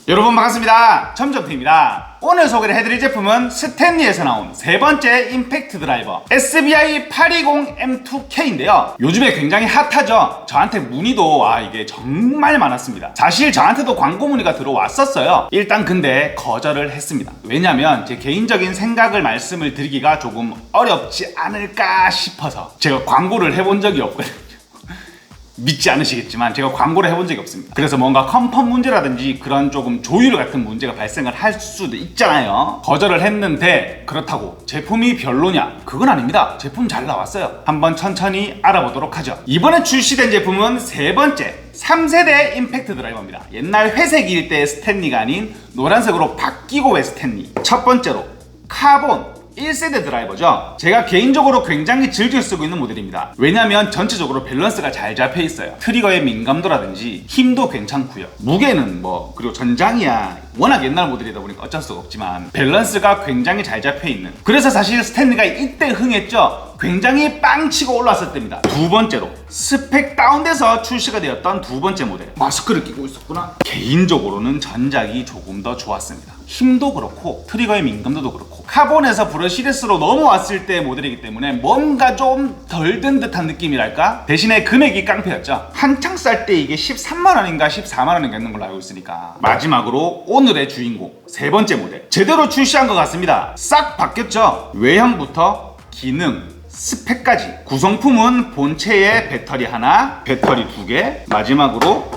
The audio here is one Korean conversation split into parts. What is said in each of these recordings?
여러분 반갑습니다. 점점T입니다. 오늘 소개를 해드릴 제품은 스탠리에서 나온 세 번째 임팩트 드라이버 SBI 820M2K인데요. 요즘에 굉장히 핫하죠. 저한테 문의도 이게 정말 많았습니다. 사실 저한테도 광고 문의가 들어왔었어요. 일단 근데 거절을 했습니다. 왜냐면 제 개인적인 생각을 말씀을 드리기가 조금 어렵지 않을까 싶어서. 제가 광고를 해본 적이 없거든요. 믿지 않으시겠지만 제가 광고를 해본 적이 없습니다. 그래서 뭔가 컨펌 문제라든지 그런 조금 조율 같은 문제가 발생을 할 수도 있잖아요. 거절을 했는데 그렇다고 제품이 별로냐? 그건 아닙니다. 제품 잘 나왔어요. 한번 천천히 알아보도록 하죠. 이번에 출시된 제품은 세 번째 3세대 임팩트 드라이버입니다. 옛날 회색일 때의 스탠리가 아닌 노란색으로 바뀌고 왜 스탠리. 첫 번째로 카본 1세대 드라이버죠. 제가 개인적으로 굉장히 즐겨 쓰고 있는 모델입니다. 왜냐면 전체적으로 밸런스가 잘 잡혀 있어요. 트리거의 민감도라든지 힘도 괜찮고요. 무게는 그리고 전장이야 워낙 옛날 모델이다 보니까 어쩔 수가 없지만 밸런스가 굉장히 잘 잡혀 있는. 그래서 사실 스탠리가 이때 흥했죠. 굉장히 빵치고 올랐을 때입니다. 두 번째로 스펙 다운돼서 출시가 되었던 두 번째 모델. 마스크를 끼고 있었구나. 개인적으로는 전작이 조금 더 좋았습니다. 힘도 그렇고 트리거의 민감도도 그렇고 카본에서 브러시레스로 넘어왔을 때의 모델이기 때문에 뭔가 좀 덜 든 듯한 느낌이랄까? 대신에 금액이 깡패였죠. 한창 쌀 때 이게 13만원인가 14만원인가 했는 걸로 알고 있으니까. 마지막으로 오늘의 주인공 세 번째 모델 제대로 출시한 것 같습니다. 싹 바뀌었죠. 외형부터 기능, 스펙까지. 구성품은 본체에 배터리 하나, 배터리 두 개, 마지막으로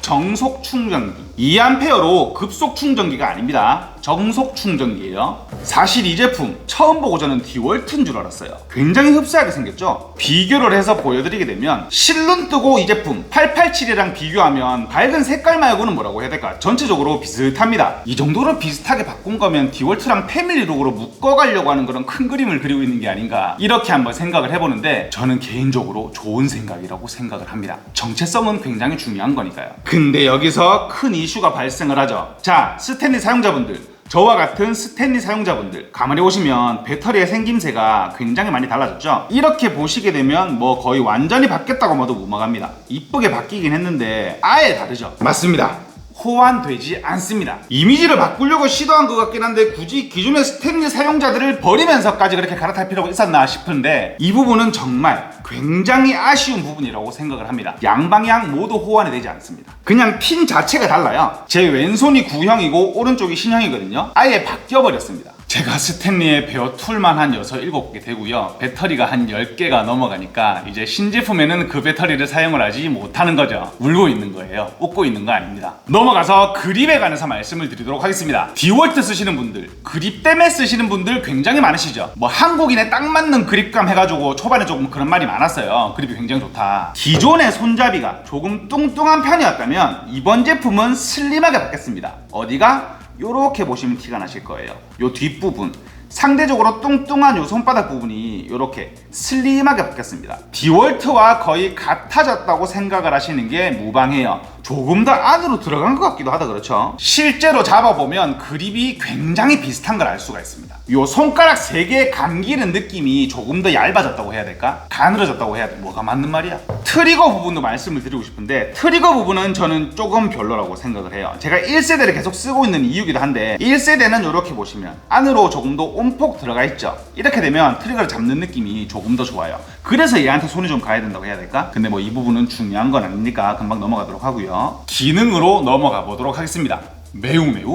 정속 충전기 2A로 급속 충전기가 아닙니다. 정속 충전기예요. 사실 이 제품 처음 보고 저는 디월트인 줄 알았어요. 굉장히 흡사하게 생겼죠. 비교를 해서 보여드리게 되면 실눈 뜨고 이 제품 887이랑 비교하면 밝은 색깔 말고는 뭐라고 해야 될까? 전체적으로 비슷합니다. 이 정도로 비슷하게 바꾼 거면 디월트랑 패밀리룩으로 묶어가려고 하는 그런 큰 그림을 그리고 있는 게 아닌가, 이렇게 한번 생각을 해보는데 저는 개인적으로 좋은 생각이라고 생각을 합니다. 정체성은 굉장히 중요한 거니까요. 근데 여기서 큰 이슈가 발생을 하죠. 자, 스탠리 사용자분들, 저와 같은 스탠리 사용자분들 가만히 보시면 배터리의 생김새가 굉장히 많이 달라졌죠. 이렇게 보시게 되면 거의 완전히 바뀌었다고 봐도 무방합니다. 이쁘게 바뀌긴 했는데 아예 다르죠. 맞습니다. 호환되지 않습니다. 이미지를 바꾸려고 시도한 것 같긴 한데 굳이 기존의 스탠리 사용자들을 버리면서까지 그렇게 갈아탈 필요가 있었나 싶은데 이 부분은 정말 굉장히 아쉬운 부분이라고 생각을 합니다. 양방향 모두 호환이 되지 않습니다. 그냥 핀 자체가 달라요. 제 왼손이 구형이고 오른쪽이 신형이거든요. 아예 바뀌어버렸습니다. 제가 스탠리의 베어 툴만 한 6, 7개 되고요. 배터리가 한 10개가 넘어가니까 이제 신제품에는 그 배터리를 사용을 하지 못하는 거죠. 울고 있는 거예요. 웃고 있는 거 아닙니다. 넘어가서 그립에 관해서 말씀을 드리도록 하겠습니다. 디월트 쓰시는 분들, 그립 때문에 쓰시는 분들 굉장히 많으시죠. 한국인에 딱 맞는 그립감 해가지고 초반에 조금 그런 말이 많았어요. 그립이 굉장히 좋다. 기존의 손잡이가 조금 뚱뚱한 편이었다면 이번 제품은 슬림하게 바뀌었습니다. 어디가? 요렇게 보시면 티가 나실 거예요. 요 뒷부분 상대적으로 뚱뚱한 요 손바닥 부분이 요렇게 슬림하게 바뀌었습니다. 디월트와 거의 같아졌다고 생각을 하시는 게 무방해요. 조금 더 안으로 들어간 것 같기도 하다. 그렇죠? 실제로 잡아보면 그립이 굉장히 비슷한 걸 알 수가 있습니다. 요 손가락 3개에 감기는 느낌이 조금 더 얇아졌다고 해야 될까? 가늘어졌다고 해야 돼. 뭐가 맞는 말이야? 트리거 부분도 말씀을 드리고 싶은데 트리거 부분은 저는 조금 별로라고 생각을 해요. 제가 1세대를 계속 쓰고 있는 이유기도 한데 1세대는 이렇게 보시면 안으로 조금 더 온폭 들어가 있죠. 이렇게 되면 트리거를 잡는 느낌이 조금 더 좋아요. 그래서 얘한테 손이 좀 가야 된다고 해야 될까? 근데 이 부분은 중요한 건 아니니까 금방 넘어가도록 하고요. 기능으로 넘어가 보도록 하겠습니다. 매우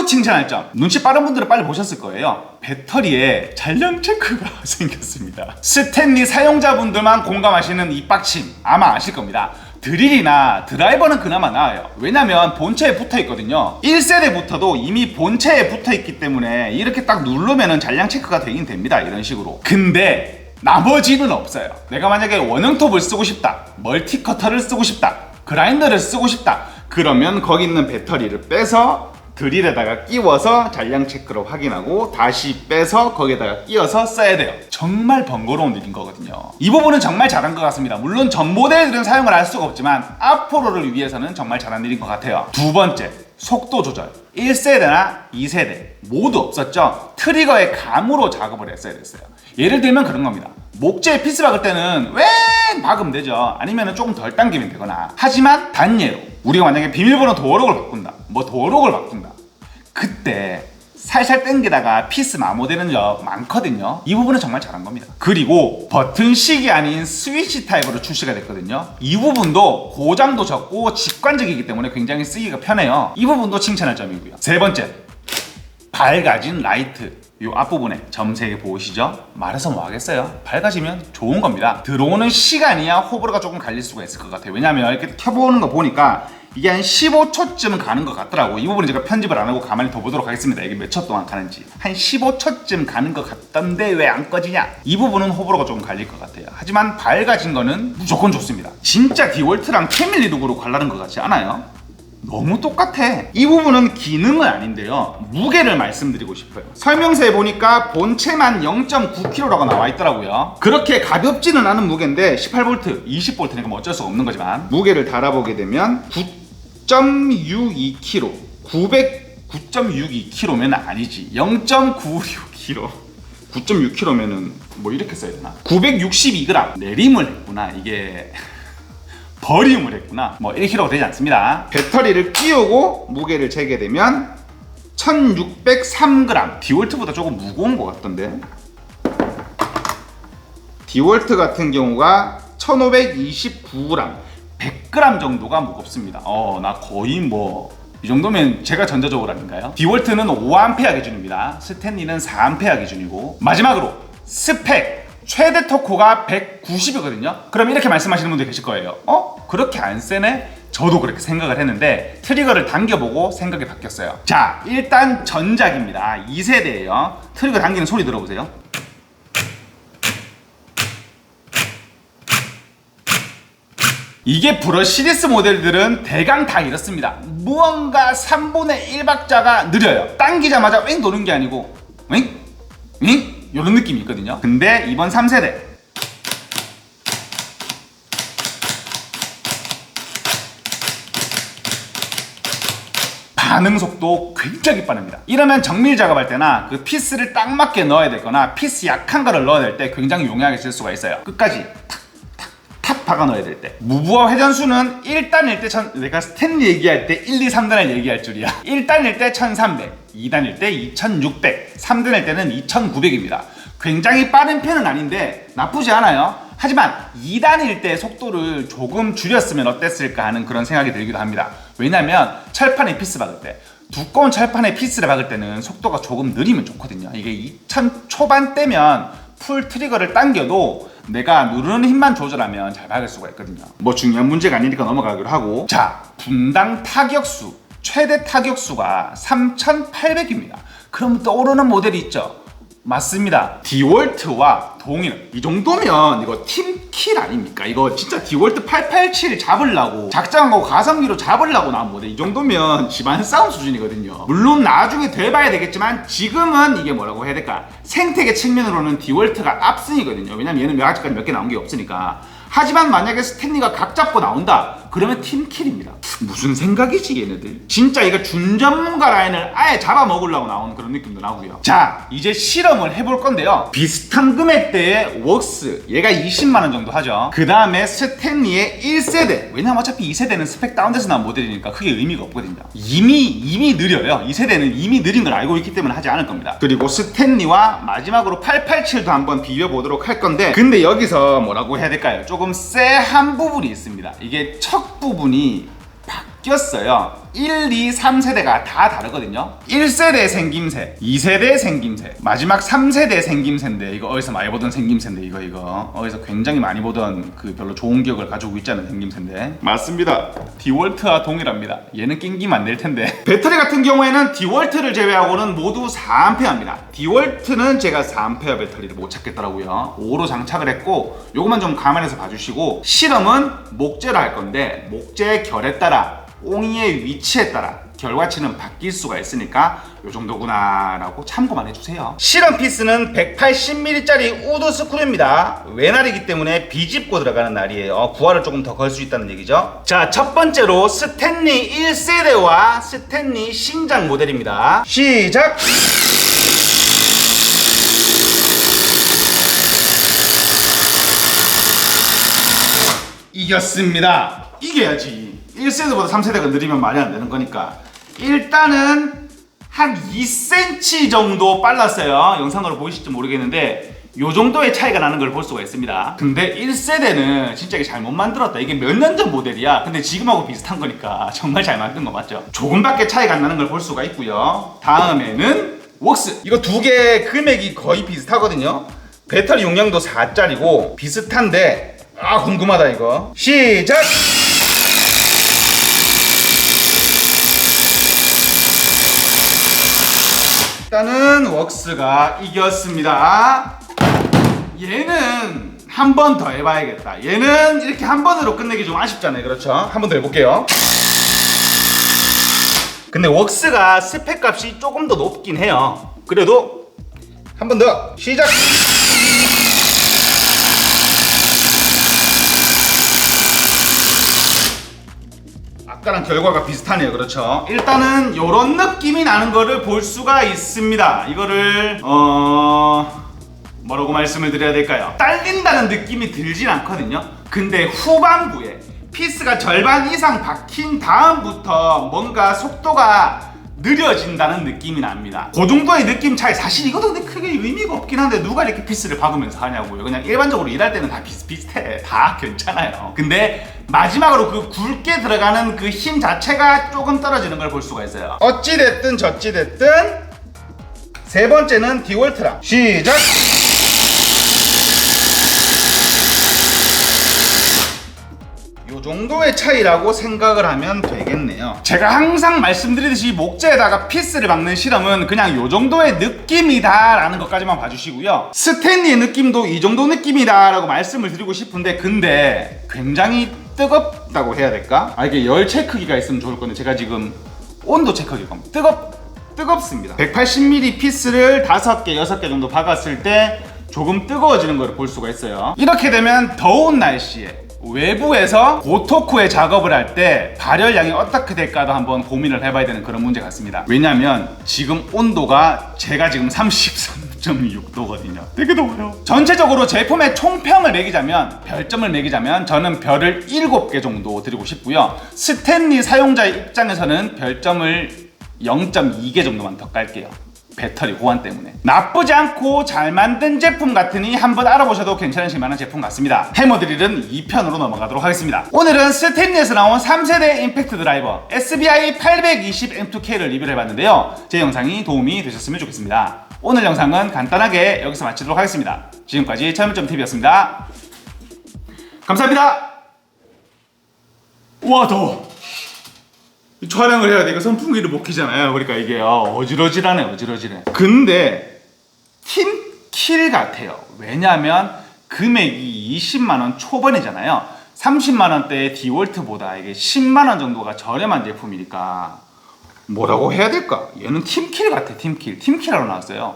칭찬할 점. 눈치 빠른 분들은 빨리 보셨을 거예요. 배터리에 잔량 체크가 생겼습니다. 스탠리 사용자분들만 공감하시는 이 빡침 아마 아실 겁니다. 드릴이나 드라이버는 그나마 나아요. 왜냐면 본체에 붙어 있거든요. 1세대부터도 이미 본체에 붙어 있기 때문에 이렇게 딱 누르면은 잔량 체크가 되긴 됩니다. 이런 식으로. 근데 나머지는 없어요. 내가 만약에 원형톱을 쓰고 싶다, 멀티커터를 쓰고 싶다, 그라인더를 쓰고 싶다, 그러면 거기 있는 배터리를 빼서 드릴에다가 끼워서 잔량 체크로 확인하고 다시 빼서 거기에다가 끼워서 써야 돼요. 정말 번거로운 일인 거거든요. 이 부분은 정말 잘한 것 같습니다. 물론 전 모델들은 사용을 할 수가 없지만 앞으로를 위해서는 정말 잘한 일인 것 같아요. 두 번째, 속도 조절 1세대나 2세대 모두 없었죠. 트리거의 감으로 작업을 했어야 됐어요. 예를 들면 그런 겁니다. 목재에 피스 박을 때는 왜 박으면 되죠. 아니면 조금 덜 당기면 되거나. 하지만 단예로 우리가 만약에 비밀번호 도어록을 바꾼다, 뭐 도어록을 바꾼다, 그때 살살 당기다가 피스 마모되는 적 많거든요. 이 부분은 정말 잘한 겁니다. 그리고 버튼식이 아닌 스위치 타입으로 출시가 됐거든요. 이 부분도 고장도 적고 직관적이기 때문에 굉장히 쓰기가 편해요. 이 부분도 칭찬할 점이고요. 세 번째, 밝아진 라이트. 이 앞부분에 점 3개 보이시죠? 말해서 뭐 하겠어요? 밝아지면 좋은 겁니다. 들어오는 시간이야 호불호가 조금 갈릴 수가 있을 것 같아요. 왜냐면 이렇게 켜보는 거 보니까 이게 한 15초쯤 가는 것 같더라고. 이 부분은 제가 편집을 안 하고 가만히 더 보도록 하겠습니다. 이게 몇 초 동안 가는지. 한 15초쯤 가는 것 같던데 왜 안 꺼지냐? 이 부분은 호불호가 조금 갈릴 것 같아요. 하지만 밝아진 거는 무조건 좋습니다. 진짜 디월트랑 패밀리 룩으로 갈라는 것 같지 않아요? 너무 똑같아. 이 부분은 기능은 아닌데요, 무게를 말씀드리고 싶어요. 설명서에 보니까 본체만 0.9kg라고 나와 있더라고요. 그렇게 가볍지는 않은 무게인데 18V, 20V니까 뭐 어쩔 수가 없는 거지만 무게를 달아보게 되면 9.62kg, 9.62kg면 아니지, 0.96kg. 9.6kg면은 뭐 이렇게 써야 되나? 962g 내림을 했구나. 이게 버림을 했구나. 뭐 1kg 되지 않습니다. 배터리를 끼우고 무게를 재게 되면 1603g. 디월트보다 조금 무거운 것 같던데. 디월트 같은 경우가 1529g, 100g 정도가 무겁습니다. 나 거의 뭐 이 정도면 제가 전자적으로 아닌가요? 디월트는 5A 기준입니다. 스탠리는 4A 기준이고. 마지막으로 스펙. 최대 토크가 190이거든요. 그럼 이렇게 말씀하시는 분들 계실 거예요. 그렇게 안 세네? 저도 그렇게 생각을 했는데 트리거를 당겨보고 생각이 바뀌었어요. 자, 일단 전작입니다. 2세대예요. 트리거 당기는 소리 들어보세요. 이게 브러쉬 시리스 모델들은 대강 다 이렇습니다. 무언가 3분의 1박자가 느려요. 당기자마자 왱 도는 게 아니고 왱? 왱? 이런 느낌이 있거든요. 근데 이번 3세대 반응 속도 굉장히 빠릅니다. 이러면 정밀 작업할 때나 그 피스를 딱 맞게 넣어야 되거나 피스 약한 거를 넣어야 될 때 굉장히 용이하게 쓸 수가 있어요. 끝까지 탁 박아 넣어야 될 때. 무브와 회전수는 1단일 때 내가 스탠리 얘기할 때 1, 2, 3단을 얘기할 줄이야. 1단일 때 1300, 2단일 때 2600, 3단일 때는 2900입니다. 굉장히 빠른 편은 아닌데 나쁘지 않아요. 하지만 2단일 때 속도를 조금 줄였으면 어땠을까 하는 그런 생각이 들기도 합니다. 왜냐면 철판에 피스 박을 때, 두꺼운 철판에 피스를 박을 때는 속도가 조금 느리면 좋거든요. 이게 2000 초반대면 풀 트리거를 당겨도 내가 누르는 힘만 조절하면 잘 박을 수가 있거든요. 뭐 중요한 문제가 아니니까 넘어가기로 하고. 자, 분당 타격수, 최대 타격수가 3800입니다. 그럼 떠오르는 모델이 있죠. 맞습니다. 디월트와 동일. 이 정도면 이거 팀킬 아닙니까? 이거 진짜 디월트 887 잡으려고, 작정하고 가성비로 잡으려고 나온 모델. 이 정도면 집안 싸움 수준이거든요. 물론 나중에 돼봐야 되겠지만 지금은 이게 뭐라고 해야 될까? 생태계 측면으로는 디월트가 압승이거든요. 왜냐면 얘는 아직까지 몇 개 나온 게 없으니까. 하지만 만약에 스탠리가 각 잡고 나온다, 그러면 팀킬입니다. 무슨 생각이지 얘네들? 진짜 이거 준전문가 라인을 아예 잡아먹으려고 나오는 그런 느낌도 나고요. 자, 이제 실험을 해볼 건데요. 비슷한 금액대의 웍스, 얘가 20만원 정도 하죠. 그 다음에 스탠리의 1세대, 왜냐면 어차피 2세대는 스펙 다운돼서 나온 모델이니까 크게 의미가 없거든요. 이미 느려요. 2세대는 이미 느린 걸 알고 있기 때문에 하지 않을 겁니다. 그리고 스탠리와 마지막으로 887도 한번 비벼보도록 할 건데, 근데 여기서 뭐라고 해야 될까요? 조금 쎄한 부분이 있습니다. 이게 척 부분이 바뀌었어요. 1, 2, 3세대가 다 다르거든요. 1세대 생김새, 2세대 생김새, 마지막 3세대 생김새인데, 이거 어디서 많이 보던 생김새인데, 이거 어디서 굉장히 많이 보던 그 별로 좋은 기억을 가지고 있지 않은 생김새인데. 맞습니다. 디월트와 동일합니다. 얘는 낑기면 안 될 텐데. 배터리 같은 경우에는 디월트를 제외하고는 모두 4A입니다. 디월트는 제가 4A 배터리를 못 찾겠더라고요. 5로 장착을 했고, 요것만 좀 감안해서 봐주시고, 실험은 목재로 할 건데 목재 결에 따라, 옹이의 위치에 따라 결과치는 바뀔 수가 있으니까 요 정도구나 라고 참고만 해주세요. 실험 피스는 180mm짜리 우드 스크류입니다. 외날이기 때문에 비집고 들어가는 날이에요. 부하를 조금 더 걸 수 있다는 얘기죠. 자, 첫 번째로 스탠리 1세대와 스탠리 신작 모델입니다. 시작! 이겼습니다. 이겨야지. 1세대보다 3세대가 느리면 말이 안 되는 거니까. 일단은 한 2cm 정도 빨랐어요. 영상으로 보이실지 모르겠는데 요 정도의 차이가 나는 걸 볼 수가 있습니다. 근데 1세대는 진짜 이게 잘못 만들었다. 이게 몇 년 전 모델이야. 근데 지금하고 비슷한 거니까 정말 잘 만든 거 맞죠? 조금밖에 차이가 안 나는 걸 볼 수가 있고요. 다음에는 웍스. 이거 두 개 금액이 거의 비슷하거든요. 배터리 용량도 4짜리고 비슷한데 궁금하다 이거. 시작! 일단은 웍스가 이겼습니다. 얘는 한 번 더 해봐야겠다. 얘는 이렇게 한 번으로 끝내기 좀 아쉽잖아요. 그렇죠? 한 번 더 해볼게요. 근데 웍스가 스펙 값이 조금 더 높긴 해요. 그래도 한 번 더. 시작! 아까랑 결과가 비슷하네요. 그렇죠? 일단은 요런 느낌이 나는 거를 볼 수가 있습니다. 이거를 뭐라고 말씀을 드려야 될까요? 딸린다는 느낌이 들진 않거든요. 근데 후반부에 피스가 절반 이상 박힌 다음부터 뭔가 속도가 느려진다는 느낌이 납니다. 그 정도의 느낌 차이. 사실 이것도 근데 크게 의미가 없긴 한데 누가 이렇게 피스를 박으면서 하냐고요. 그냥 일반적으로 일할 때는 다 비슷비슷해. 다 괜찮아요. 근데 마지막으로 그 굵게 들어가는 그 힘 자체가 조금 떨어지는 걸 볼 수가 있어요. 어찌됐든 저찌됐든 세 번째는 디월트라. 시작! 요 정도의 차이라고 생각을 하면 되겠네요. 제가 항상 말씀드리듯이 목재에다가 피스를 박는 실험은 그냥 요 정도의 느낌이다 라는 것까지만 봐주시고요. 스탠리의 느낌도 이 정도 느낌이다 라고 말씀을 드리고 싶은데, 근데 굉장히 뜨겁다고 해야 될까? 이게 열 체크기가 있으면 좋을 건데 제가 지금 온도 체크기가 뜨겁습니다. 180mm 피스를 5개, 6개 정도 박았을 때 조금 뜨거워지는 걸 볼 수가 있어요. 이렇게 되면 더운 날씨에 외부에서 고토쿠의 작업을 할 때 발열량이 어떻게 될까도 한번 고민을 해봐야 되는 그런 문제 같습니다. 왜냐면 지금 온도가 제가 지금 33.6도거든요. 되게 더워요. 전체적으로 제품의 총평을 매기자면, 별점을 매기자면 저는 별을 7개 정도 드리고 싶고요. 스탠리 사용자의 입장에서는 별점을 0.2개 정도만 더 깔게요. 배터리 호환 때문에. 나쁘지 않고 잘 만든 제품 같으니 한번 알아보셔도 괜찮으실 만한 제품 같습니다. 해머드릴은 2편으로 넘어가도록 하겠습니다. 오늘은 스탠리에서 나온 3세대 임팩트 드라이버 SBI 820 M2K를 리뷰를 해봤는데요. 제 영상이 도움이 되셨으면 좋겠습니다. 오늘 영상은 간단하게 여기서 마치도록 하겠습니다. 지금까지 철물점TV였습니다. 감사합니다. 와, 더워. 촬영을 해야 돼. 이거 선풍기를 못 키잖아요. 그러니까 이게 어지러지라네. 근데 팀킬 같아요. 왜냐면 금액이 20만원 초반이잖아요. 30만원대의 디월트보다 이게 10만원 정도가 저렴한 제품이니까 뭐라고 해야 될까? 얘는 팀킬 같아. 팀킬하러 나왔어요.